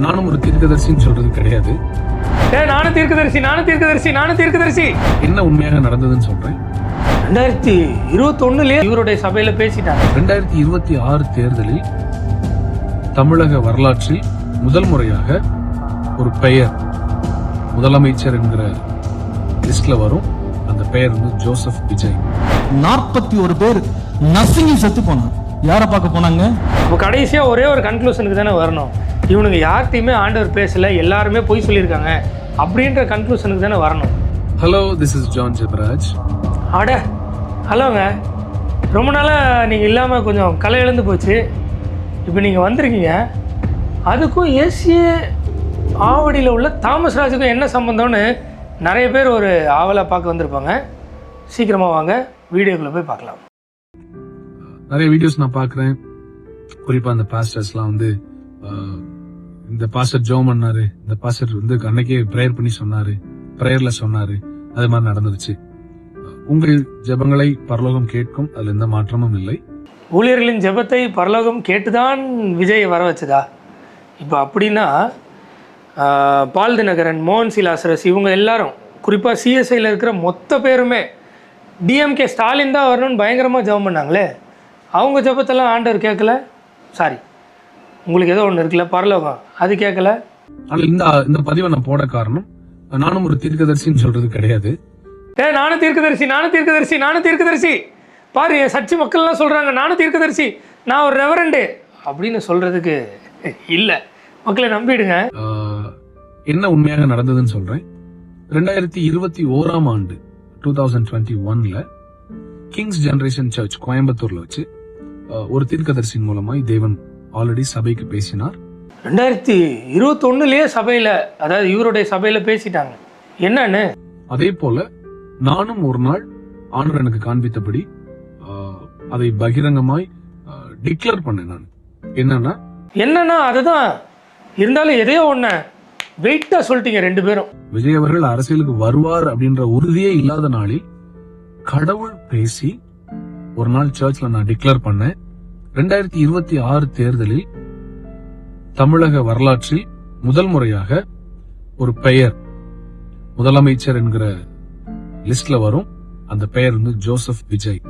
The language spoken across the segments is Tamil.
நானும் ஒரு தீர்க்கதரிசின்னு சொல்றது கிடையாது. நானும் தீர்க்கதரிசி. என்ன உண்மையாக நடந்ததுன்னு சொல்றேன். 2021 இவருடைய சபையில பேசிட்டாங்க. 2026 தேர்தலில் தமிழக வரலாற்றில் முதல் முறையாக ஒரு பெயர் முதலமைச்சர் என்கிற லிஸ்ட்ல வரும். அந்த பெயர் வந்து ஜோசப் விஜய். 41 பேர் நர்சிங் செத்து போனாங்க. யாரை பார்க்க போனாங்க? இப்போ கடைசியா ஒரே ஒரு கன்க்ளூஷனுக்கு தானே வரணும். இவனுங்க யார்கிட்டையுமே ஆண்டவர் பேசல, எல்லாருமே பொய் சொல்லியிருக்காங்க அப்படின்ற கன்க்ளூஷனுக்கு தானே வரணும். Hello, this is John Jebaraj. அட ஹலோங்க, ரொம்ப நாளாக நீங்கள் இல்லாமல் கொஞ்சம் கலை இழந்து போச்சு. இப்போ நீங்கள் வந்திருக்கீங்க. அதுக்கும் ஏசிய ஆவடியில் உள்ள தாமஸ் ராஜுக்கும் என்ன சம்மந்தம்னு நிறைய பேர் ஒரு ஆவலாக பார்க்க வந்திருப்பாங்க. சீக்கிரமாக வாங்க, வீடியோக்குள்ளே போய் பார்க்கலாம். நிறைய வீடியோஸ் நான் பார்க்குறேன். குறிப்பாக அந்த பாஸ்டர்ஸ்லாம் வந்து இந்த பாஸ்டர் ஜோம் பண்ணாரு, இந்த பாஸ்டர் வந்து அன்னைக்கே ப்ரேயர் பண்ணி சொன்னாரு, ப்ரேயர்ல சொன்னாரு, அது மாதிரி நடந்துருச்சு. உங்கள் ஜெபங்களை பரலோகம் கேட்கும், அதுல எந்த மாற்றமும் இல்லை. ஊழியர்களின் ஜெபத்தை பரலோகம் கேட்டுதான் விஜய் வர வச்சதா? இப்போ அப்படின்னா பால் தினகரன், மோகன் சிலாசரஸ், இவங்க எல்லாரும் குறிப்பாக சிஎஸ்ஐயில் இருக்கிற மொத்த பேருமே டிஎம்கே ஸ்டாலின் தான் வரணும்னு பயங்கரமாக ஜெபம் பண்ணாங்களே, அவங்க ஜெபத்தெல்லாம் ஆண்டவர் கேட்கல. சாரி, உங்களுக்கு ஏதோ ஒன்று இருக்குல்ல பரலோகம், அது கேட்கல. ஆனால் இந்த பதிவை நான் போட காரணம், நானும் ஒரு தீர்க்கதரிசின்னு சொல்றது கிடையாது. நானும் தீர்க்கதரிசி பாரு, என் சர்ச்சை மக்கள்லாம் சொல்கிறாங்க நானும் தீர்க்கதரிசி, நான் ஒரு ரெவரண்டு அப்படின்னு சொல்கிறதுக்கு இல்லை. மக்களை நம்பிடுங்க. என்ன உண்மையாக நடந்ததுன்னு சொல்றேன். 2021 ஆண்டு 2021ல கிங்ஸ் ஜெனரேஷன் சர்ச் கோயம்புத்தூர்ல வச்சு ஒரு தீர்க்கதரிசியின் மூலமாய் தேவன் ஆல்ரெடி சபைக்கு பேசினார். 2021 சபையில, அதாவது இவருடைய சபையில பேசிட்டாங்க. என்னன்னு அதே போல நானும் ஒரு நாள் ஆண்டவர் எனக்கு காண்பித்தபடி அதை பகிரங்கமாய் டிக்ளேர் பண்ணேன். நான் என்னன்னா அதுதான் இருந்தாலும் எதையோ ஒண்ணு வெயிட்டா சொல்லிட்டீங்க ரெண்டு பேரும். விஜய் அவர்கள் அரசியலுக்கு வருவார் அப்படின்ற உறுதியே இல்லாத நாளில் கடவுள் பேசி ஒரு நாள் சர்ச்ல நான் டிக்ளேர் பண்ணேன். 2026 தேர்தலில் தமிழக வரலாற்றில் முதல் முறையாக ஒரு பெயர் முதலமைச்சர் என்கிற லிஸ்ட்ல வரும். அந்த பெயர் வந்து ஜோசப் விஜய்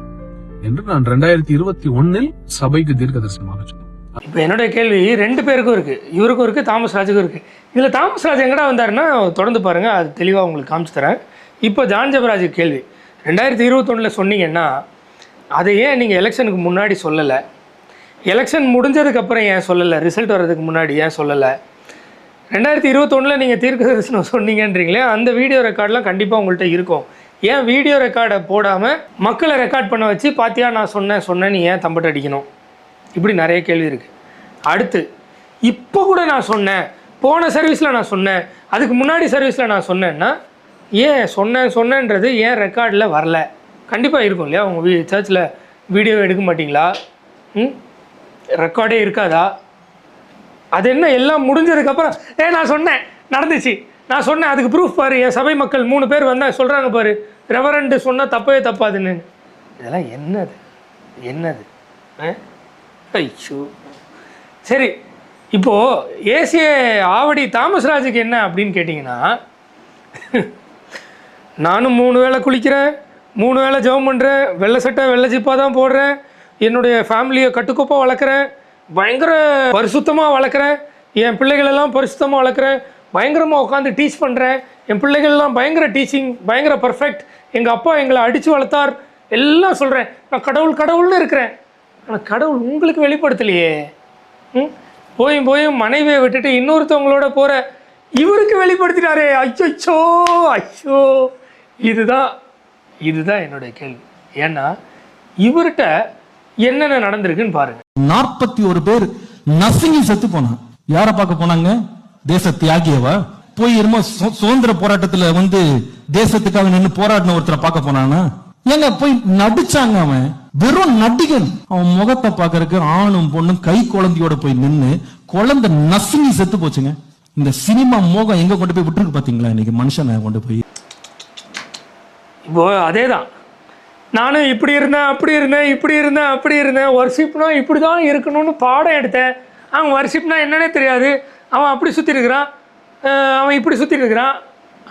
என்று நான் 2021 சபைக்கு தீர்க்க தரிசனமாக சொன்னேன். இப்ப என்னுடைய கேள்வி ரெண்டு பேருக்கும் இருக்கு, இவருக்கும் இருக்கு, தாமஸ் ராஜுக்கும் இருக்கு. இதுல தாமஸ் ராஜ் எங்கடா வந்தாருன்னா தொடர்ந்து பாருங்க, அது தெளிவா உங்களுக்கு காமிச்சு தரேன். இப்போ ஜான் ஜெபராஜுக்கு கேள்வி, 2021 சொன்னீங்கன்னா அதை ஏன் நீங்க எலெக்ஷனுக்கு முன்னாடி சொல்லலை? எலெக்ஷன் முடிஞ்சதுக்கப்புறம் ஏன் சொல்லலை? ரிசல்ட் வர்றதுக்கு முன்னாடி ஏன் சொல்லலை? 2021 நீங்கள் தீர்க்க தரிசனம் சொன்னீங்கன்றீங்களே, அந்த வீடியோ ரெக்கார்ட்லாம் கண்டிப்பாக உங்கள்கிட்ட இருக்கும். ஏன் வீடியோ ரெக்கார்டை போடாமல் மக்களை ரெக்கார்ட் பண்ண வச்சு பாத்தியா நான் சொன்னேன்னு ஏன் தம்பட்டு அடிக்கணும்? இப்படி நிறைய கேள்வி இருக்குது. அடுத்து இப்போ கூட நான் சொன்னேன், போன சர்வீஸில் நான் சொன்னேன், அதுக்கு முன்னாடி சர்வீஸில் நான் சொன்னேன்னா ஏன் சொன்னேன்றது ஏன் ரெக்கார்டில் வரல? கண்டிப்பாக இருக்கும் இல்லையா? உங்கள் சர்ச்சில் வீடியோ எடுக்க மாட்டிங்களா? ரெக்கார்டே இருக்காதா? அது என்ன எல்லாம் முடிஞ்சதுக்கப்புறம் நான் சொன்னேன் நடந்துச்சு, நான் சொன்னேன் அதுக்கு ப்ரூஃப் பாரு, என் சபை மக்கள் 3 பேர் வந்தால் சொல்கிறாங்க பாரு, ரெவரண்டு சொன்னால் தப்பவே தப்பாதுன்னு. இதெல்லாம் என்னது ஐயோ. சரி, இப்போது ஏசிய ஆவடி தாமஸ் ராஜுக்கு என்ன அப்படின்னு கேட்டிங்கன்னா, நானும் 3 வேளை குளிக்கிறேன், 3 வேளை ஜெபம் பண்ணுறேன், வெள்ளை சட்டை வெள்ளை ஜிப்பாக தான் போடுறேன், என்னுடைய ஃபேமிலியை கட்டுக்கோப்பாக வளர்க்குறேன், பயங்கர பரிசுத்தமாக வளர்க்குறேன், என் பிள்ளைகளெல்லாம் பரிசுத்தமாக வளர்க்குறேன், பயங்கரமாக உட்காந்து டீச் பண்ணுறேன், என் பிள்ளைகள்லாம் பயங்கர டீச்சிங், பயங்கர பர்ஃபெக்ட், எங்கள் அப்பா எங்களை அடித்து வளர்த்தார், எல்லாம் சொல்கிறேன். நான் கடவுள்னு இருக்கிறேன். ஆனால் கடவுள் உங்களுக்கு வெளிப்படுத்தலையே. போயும் மனைவியை விட்டுட்டு இன்னொருத்தவங்களோட போகிற இவருக்கு வெளிப்படுத்தினாரே. ஐயோ. இதுதான் என்னுடைய கேள்வி. ஏன்னா இவர்கிட்ட என்னென்ன நடந்திருக்குன்னு பாருங்க. 41 பேர் நர்சிங் செத்து போனாங்க. யாரை பார்க்க போனாங்க? தேச தியாகியவா? போய் இருமோ சுதந்திர போராட்டத்துல வந்து தேசத்துக்காக நின்று போராடின ஒருத்தரை பார்க்க போனானா? ஏங்க போய் நடிச்சாங்க. அவன் வெறும் நடிகன். அவன் முகத்தை பாக்குறதுக்கு ஆணும் பொண்ணும் கை குழந்தையோட போய் நின்று குழந்தை நசுங்கி செத்து போச்சுங்க. இந்த சினிமா மோகம் எங்க கொண்டு போய் விட்டுருக்கு பாத்தீங்களா? இன்னைக்கு மனுஷனை கொண்டு போய். இப்போ அதேதான், நானும் இப்படி இருந்தேன் வர்ஷிப்னா இப்படி தான் இருக்கணும்னு பாடம் எடுத்தேன். அவங்க வர்ஷிப்னா என்னன்னே தெரியாது. அவன் அப்படி சுற்றி இருக்கிறான், அவன் இப்படி சுற்றி இருக்கிறான்.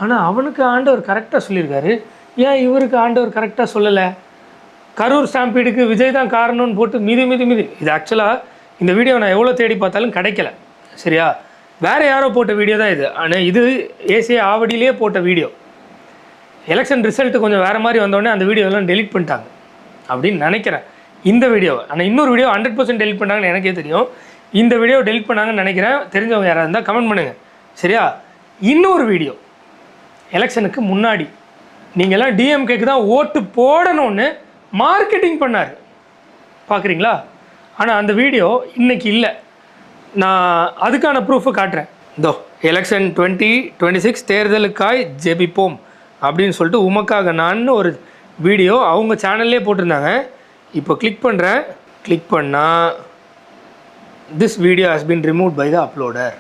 ஆனால் அவனுக்கு ஆண்டவர் கரெக்டாக சொல்லியிருக்காரு, ஏன் இவருக்கு ஆண்டவர் கரெக்டாக சொல்லலை? கரூர் ஸ்டாம்பீடுக்கு விஜய் தான் காரணம்னு போட்டு மிதி. இது ஆக்சுவலாக இந்த வீடியோ நான் எவ்வளோ தேடி பார்த்தாலும் கிடைக்கல, சரியா? வேறு யாரோ போட்ட வீடியோ தான் இது. ஆனால் இது ஏசிய ஆவடியிலே போட்ட வீடியோ. எலெக்ஷன் ரிசல்ட்டு கொஞ்சம் வேறு மாதிரி வந்தோடனே அந்த வீடியோலாம் டெலிட் பண்ணிட்டாங்க அப்படின்னு நினைக்கிறேன், இந்த வீடியோவை. ஆனால் இன்னொரு வீடியோ 100% டெலிட் பண்ணாங்கன்னு எனக்கே தெரியும். இந்த வீடியோ டெலிட் பண்ணாங்கன்னு நினைக்கிறேன். தெரிஞ்சவங்க யாராக இருந்தால் கமெண்ட் பண்ணுங்கள், சரியா? இன்னொரு வீடியோ எலெக்ஷனுக்கு முன்னாடி நீங்கள்லாம் டிஎம்கேக்கு தான் ஓட்டு போடணும்னு மார்க்கெட்டிங் பண்ணார், பார்க்குறீங்களா? ஆனால் அந்த வீடியோ இன்றைக்கி இல்லை. நான் அதுக்கான ப்ரூஃபை காட்டுறேன். இதோ எலெக்ஷன் 2026 தேர்தலுக்காய் ஜெபிப்போம் அப்படின்னு சொல்லிட்டு உமக்காக நான் ஒரு வீடியோ அவங்க சேனல்லே போட்டிருந்தாங்க. இப்போ கிளிக் பண்ணுறேன். கிளிக் பண்ணால் this video has been removed by the uploader.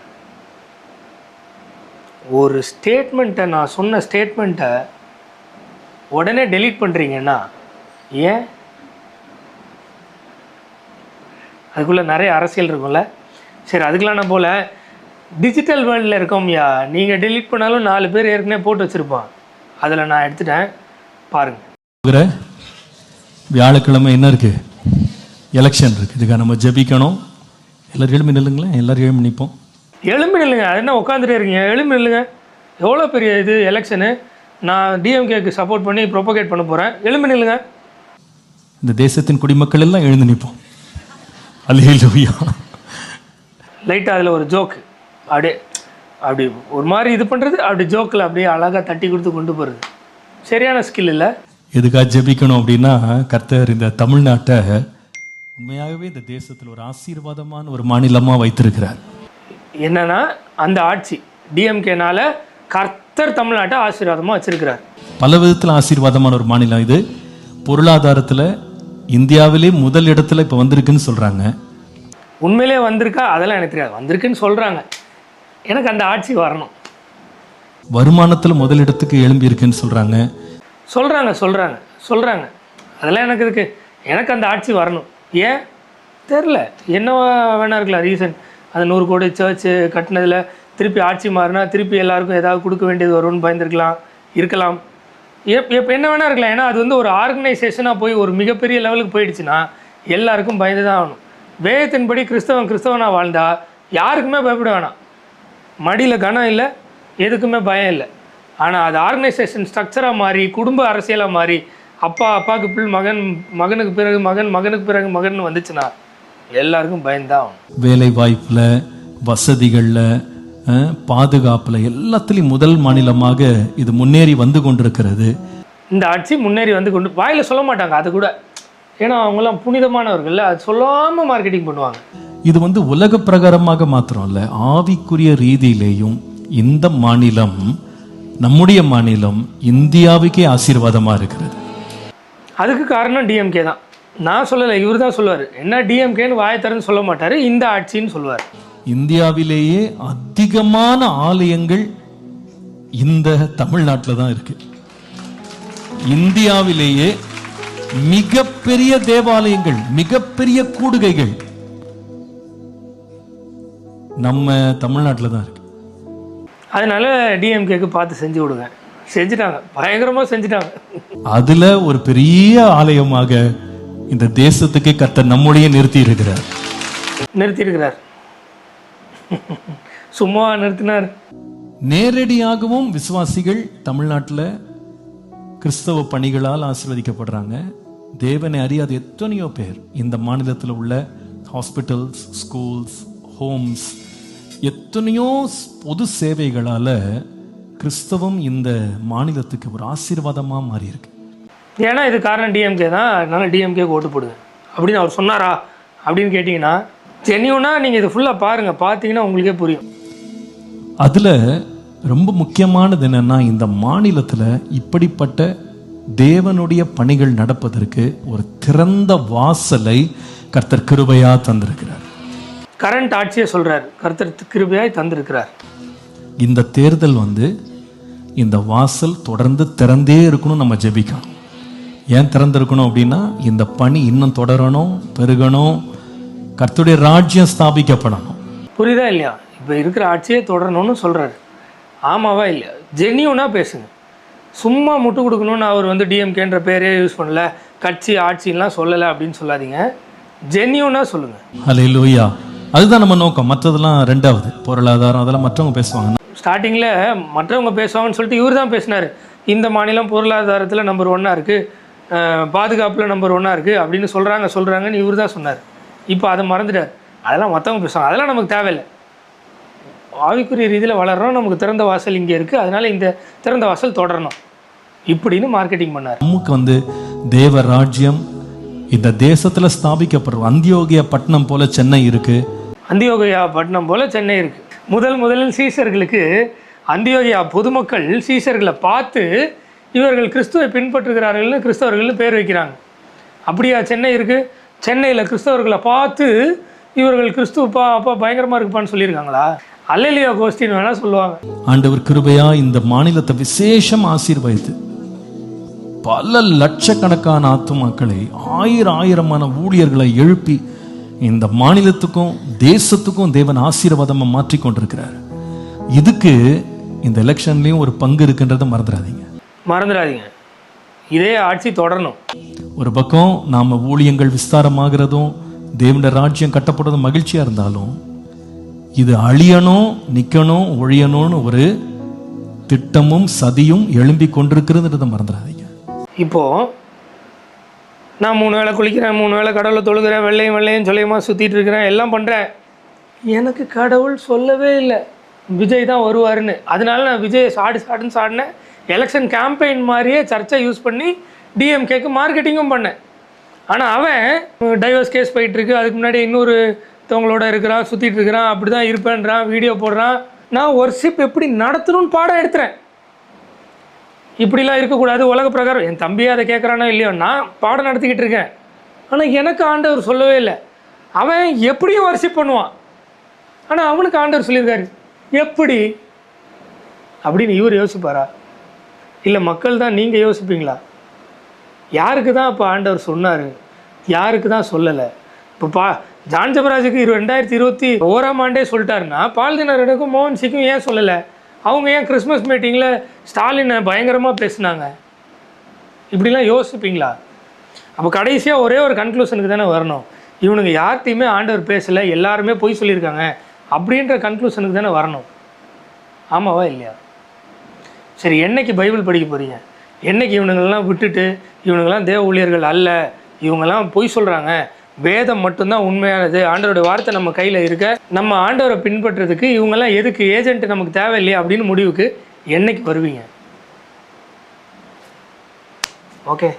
ஒரு ஸ்டேட்மெண்ட்டை, நான் சொன்ன ஸ்டேட்மெண்ட்டை உடனே டெலீட் பண்ணுறீங்கன்னா ஏன்? அதுக்குள்ளே நிறைய அரசியல் இருக்கும்ல. சரி, அதுக்கெலாம் நான் போல் டிஜிட்டல் வேர்ல்டில் இருக்கோம்யா. நீங்கள் டெலீட் பண்ணாலும் 4 பேர் ஏற்கனவே போட்டு வச்சுருப்பான். அதில் நான் எடுத்துட்டேன், பாருங்கள். வியாழக்கிழமை என்ன இருக்குது? எலெக்ஷன் இருக்குது. இதுக்காக நம்ம ஜெபிக்கணும். எல்லோரும் எழும்பி நில்லுங்களேன். எல்லோரும் எழும்பி நிற்போம். எழும்பி நில்லுங்க. அது என்ன உட்காந்துட்டே இருக்கீங்க? எழும்பி நில்லுங்க. எவ்வளோ பெரிய இது எலெக்ஷனு. நான் டிஎம்கேக்கு சப்போர்ட் பண்ணி ப்ரொபகேட் பண்ண போகிறேன். எழும்பி நில்லுங்க. இந்த தேசத்தின் குடிமக்கள் எல்லாம் எழுந்து நிற்போம். அல்லேலூயா. லைட்டாக அதில் ஒரு ஜோக்கு, அப்படி ஒரு மாதிரி இது பண்ணுறது, அப்படி ஜோக்கில் அப்படியே அழகாக தட்டி கொடுத்து கொண்டு போகிறது சரியான ஸ்கில் இல்லை. எதுக்காக ஜெபிக்கணும் அப்படின்னா, கர்த்தர் இந்த தமிழ்நாட்டை உண்மையாகவே இந்த தேசத்தில் ஒரு ஆசீர்வாதமான ஒரு மாநிலமாக வைத்திருக்கிறார். என்னன்னா அந்த ஆட்சி டிஎம்கேனால கர்த்தர் தமிழ்நாட்டை ஆசீர்வாதமாக வச்சிருக்கிறார். பல விதத்தில் ஆசீர்வாதமான ஒரு மாநிலம் இது. பொருளாதாரத்தில் இந்தியாவிலே முதல் இடத்துல இப்போ வந்திருக்குன்னு சொல்கிறாங்க. உண்மையிலே வந்திருக்கா அதெல்லாம் எனக்கு தெரியாது, வந்திருக்குன்னு சொல்கிறாங்க. எனக்கு அந்த ஆட்சி வரணும். வருமானத்தில் முதலிடத்துக்கு எழும்பி இருக்குன்னு சொல்கிறாங்க. சொல்கிறாங்க அதெல்லாம் எனக்கு இருக்குது. எனக்கு அந்த ஆட்சி வரணும். ஏன் தெரில, என்ன வேணா இருக்கலாம் ரீசன். அந்த 100 கோடி சர்ச்சு கட்டினதில் திருப்பி ஆட்சி மாறினா திருப்பி எல்லாருக்கும் ஏதாவது கொடுக்க வேண்டியது வரும்னு இருக்கலாம். என்ன வேணா இருக்கலாம். ஏன்னா அது வந்து ஒரு ஆர்கனைசேஷனாக போய் ஒரு மிகப்பெரிய லெவலுக்கு போயிடுச்சுன்னா எல்லாருக்கும் பயந்து தான் ஆகணும். வேதத்தின்படி கிறிஸ்தவனாக வாழ்ந்தா யாருக்குமே பயப்பட வேணாம். மடியில் கனம் இல்லை, எதுக்குமே பயம் இல்லை. ஆனால் அது ஆர்கனைசேஷன் ஸ்ட்ரக்சராக மாறி குடும்ப அரசியலாக மாறி அப்பாவுக்கு பிள்ளை, மகனுக்கு பிறகு மகனுக்கு பிறகு மகன் வந்துச்சுன்னா எல்லாருக்கும் பயந்தான் ஆகணும். வேலை வாய்ப்பில், வசதிகளில், பாதுகாப்பில் எல்லாத்துலேயும் முதல் மாநிலமாக இது முன்னேறி வந்து கொண்டிருக்கிறது. இந்த ஆட்சி முன்னேறி வந்து கொண்டு வாயில் சொல்ல மாட்டாங்க அது கூட, ஏன்னா அவங்களாம் புனிதமானவர்கள், அது சொல்லாமல் மார்க்கெட்டிங் பண்ணுவாங்க. இது வந்து உலக பிரகாரமாக மாத்திரம் இல்லை, ஆவிக்குரிய ரீதியிலேயும் இந்த மாநிலம், நம்முடைய மாநிலம் இந்தியாவுக்கே ஆசீர்வாதமாக இருக்கிறது. அதுக்கு காரணம் டிஎம்கே தான். நான் சொல்லலை, இவர் தான் சொல்லுவார். என்ன டிஎம்கேன்னு வாயை திறந்து சொல்ல மாட்டார், இந்த ஆட்சின்னு சொல்லுவார். இந்தியாவிலேயே அதிகமான ஆலயங்கள் இந்த தமிழ்நாட்டில் தான் இருக்கு. இந்தியாவிலேயே மிகப்பெரிய தேவாலயங்கள், மிகப்பெரிய கூடுகைகள் நம்ம தமிழ்நாட்டில் தான் இருக்கு. அதனால டிஎம்கேக்கு பார்த்து செஞ்சு விடுங்க. செஞ்சுட்டாங்க, பயங்கரமாக செஞ்சுட்டாங்க. அதுல ஒரு பெரிய ஆலயமாக இந்த தேசத்துக்கு கர்த்தர் நம்முடைய நிறுத்தி இருக்கிறார். சும்மா நிறுத்தினார். நேரடியாகவும் விசுவாசிகள் தமிழ்நாட்டில் கிறிஸ்தவ பணிகளால் ஆசீர்வதிக்கப்படுறாங்க. தேவனை அறியாத எத்தனையோ பேர் இந்த மாநிலத்தில் உள்ள ஹாஸ்பிட்டல்ஸ், ஸ்கூல்ஸ், ஹோம்ஸ், எத்தனையோ பொது சேவைகளால கிறிஸ்தவம் இந்த மாநிலத்துக்கு ஒரு ஆசீர்வாதமா மாறி இருக்கு. ஏன்னா இது காரணம் டிஎம்கே தான். அதனால டிஎம்கே ஓட்டு போடுங்க அப்படின்னு அவர் சொன்னாரா அப்படின்னு கேட்டிங்கன்னா, ஜென்யூனா நீங்கள் இது ஃபுல்லாக பாருங்கள், பார்த்தீங்கன்னா உங்களுக்கே புரியும். அதில் ரொம்ப முக்கியமானது என்னன்னா, இந்த மாநிலத்தில் இப்படிப்பட்ட தேவனுடைய பணிகள் நடப்பதற்கு ஒரு திறந்த வாசலை கர்த்தர் கிருபையா தந்திருக்கிறார். கரண்ட் ஆட்சியை சொல்றார், கர்த்தர் கிருபையாய் தந்திருக்கிறார். இந்த தேர்தல் இந்த வாசல் தொடர்ந்து திறந்தே இருக்கணும். நம்ம ஜெபிக்கணும். ஏன் திறந்திருக்கணும் அப்படின்னா, இந்த பணி இன்னும் தொடரணும், பெருகணும், கர்த்தருடைய ராஜ்யம் ஸ்தாபிக்கப்படணும். புரியுதா இல்லையா? இப்போ இருக்கிற ஆட்சியே தொடரணும்னு சொல்கிறாரு. ஆமாவா இல்லையா? ஜென்யூனாக பேசுங்க. சும்மா முட்டு கொடுக்கணும்னு அவர் வந்து டிஎம்கேன்ற பேரே யூஸ் பண்ணல, கட்சி ஆட்சிலாம் சொல்லலை அப்படின்னு சொல்லாதீங்க. ஜென்யூனாக சொல்லுங்கள். ஹல்லேலூயா. அதுதான் நம்ம நோக்கம். மற்றதெல்லாம் ரெண்டாவது, பொருளாதாரம் அதெல்லாம் மற்றவங்க பேசுவாங்க. ஸ்டார்டிங்கில் மற்றவங்க பேசுவாங்கன்னு சொல்லிட்டு இவர் தான் பேசினார். இந்த மாநிலம் பொருளாதாரத்தில் நம்பர் 1 இருக்குது, பாதுகாப்பில் நம்பர் 1 இருக்குது அப்படின்னு சொல்கிறாங்கன்னு இவர் தான் சொன்னார். இப்போ அதை மறந்துட்டார். அதெல்லாம் மற்றவங்க பேசுவாங்க, அதெல்லாம் நமக்கு தேவையில்லை. ஆவிக்குரிய ரீதியில் வளர்கிறோம், நமக்கு திறந்த வாசல் இங்கே இருக்குது, அதனால் இந்த திறந்த வாசல் தொடரணும் இப்படின்னு மார்க்கெட்டிங் பண்ணார். நமக்கு வந்து தேவ ராஜ்யம் இந்த தேசத்துல ஸ்தாபிக்கப்படுற அந்தியோகியா பட்டணம் போல சென்னை இருக்கு. அந்தியோகியா பட்டணம் போல சென்னை இருக்கு. முதலில் சீசர்களுக்கு அந்தியோகியா பொதுமக்கள் சீசர்களை பார்த்து இவர்கள் கிறிஸ்துவை பின்பற்றுகிறார்கள்னு கிறிஸ்தவர்கள்னு பேர் வைக்கிறாங்க. அப்படியா சென்னை இருக்கு? சென்னையில் கிறிஸ்தவர்களை பார்த்து இவர்கள் கிறிஸ்துவப்பா அப்பா பயங்கரமா இருக்குப்பான்னு சொல்லியிருக்காங்களா? அல்லேலூயா கோஷ்டின்னு வேணா சொல்லுவாங்க. ஆண்டவர் கிருபையா இந்த மாநிலத்தை விசேஷம் ஆசீர்வதித்து பல லட்சக்கணக்கான ஆத்துமாக்களை ஆயிரமான ஊழியர்களை எழுப்பி இந்த மாநிலத்துக்கும் தேசத்துக்கும் தேவன் ஆசீர்வாதமா மாற்றி கொண்டிருக்கிறார். இதுக்கு இந்த எலெக்ஷன்லயும் ஒரு பங்கு இருக்குன்றதை மறந்துடாதீங்க. இதே ஆட்சி தொடரணும். ஒரு பக்கம் நாம ஊழியங்கள் விஸ்தாரமாகிறதும் தேவனுடைய ராஜ்யம் கட்டப்படுறதும் மகிழ்ச்சியா இருந்தாலும் இது அழியணும், நிக்கணும், ஒழியணும்னு ஒரு திட்டமும் சதியும் எழும்பி கொண்டிருக்கிறதுன்றதை மறந்துடாதீங்க. இப்போ நான் 3 வேளை குளிக்கிறேன், 3 வேளை கடவுளை தொழுகிறேன், வெள்ளையும் சொல்லியமா சுற்றிட்டு இருக்கிறேன், எல்லாம் பண்ணுறேன். எனக்கு கடவுள் சொல்லவே இல்லை விஜய் தான் வருவாருன்னு. அதனால நான் விஜயை சாடுன்னு சாடினேன். எலெக்ஷன் கேம்பெயின் மாதிரியே சர்ச்சை யூஸ் பண்ணி டிஎம்கேக்கு மார்க்கெட்டிங்கும் பண்ணேன். ஆனால் அவன் டைவர்ஸ் கேஸ் போயிட்டுருக்கு, அதுக்கு முன்னாடி இன்னொருத்தவங்களோட இருக்கிறான், சுற்றிட்டு இருக்கிறான், அப்படி தான் இருப்பேன்றான், வீடியோ போடுறான். நான் ஒர்ஷிப் எப்படி நடத்தணும்னு பாடம் எடுத்துகிறேன். இப்படிலாம் இருக்கக்கூடாது உலக பிரகாரம். என் தம்பியே அதை கேட்குறானோ இல்லையோ, நான் பாடம் நடத்திக்கிட்டு இருக்கேன். ஆனால் எனக்கு ஆண்டவர் சொல்லவே இல்லை. அவன் எப்படியும் வர்ஷிப் பண்ணுவான், ஆனால் அவனுக்கு ஆண்டவர் சொல்லியிருக்காரு எப்படி அப்படின்னு இவர் யோசிப்பாரா? இல்லை மக்கள் தான் நீங்கள் யோசிப்பீங்களா? யாருக்கு தான் இப்போ ஆண்டவர் சொன்னார், யாருக்கு தான் சொல்லலை? இப்போ ஜான் ஜெபராஜுக்கு 2021ஆம் ஆண்டே சொல்லிட்டாருன்னா பால் தினகரனுக்கும் மோகன் சிங்கும் ஏன் சொல்லலை? அவங்க ஏன் கிறிஸ்மஸ் மீட்டிங்கில் ஸ்டாலினை பயங்கரமாக பேசுனாங்க? இப்படிலாம் யோசிப்பீங்களா? அப்போ கடைசியாக ஒரே ஒரு கன்க்ளூஷனுக்கு தானே வரணும். இவனுங்க யார்கிட்டையுமே ஆண்டவர் பேசலை, எல்லாருமே பொய் சொல்லியிருக்காங்க அப்படின்ற கன்க்ளூஷனுக்கு தானே வரணும். ஆமாவா இல்லையா? சரி, என்னைக்கு பைபிள் படிக்க போகிறீங்க? என்னைக்கு இவனுங்களெலாம் விட்டுட்டு இவனுங்களாம் தேவ ஊழியர்கள் அல்ல, இவங்கெல்லாம் பொய் சொல்கிறாங்க, வேதம் மட்டும்தான் உண்மையானது, ஆண்டவருடைய வார்த்தை நம்ம கையில் இருக்க, நம்ம ஆண்டவரை பின்பற்றுறதுக்கு இவங்கெல்லாம் எதுக்கு ஏஜென்ட் நமக்கு தேவையில்லையா அப்படின்னு முடிவுக்கு என்னைக்கு வருவீங்க? ஓகே.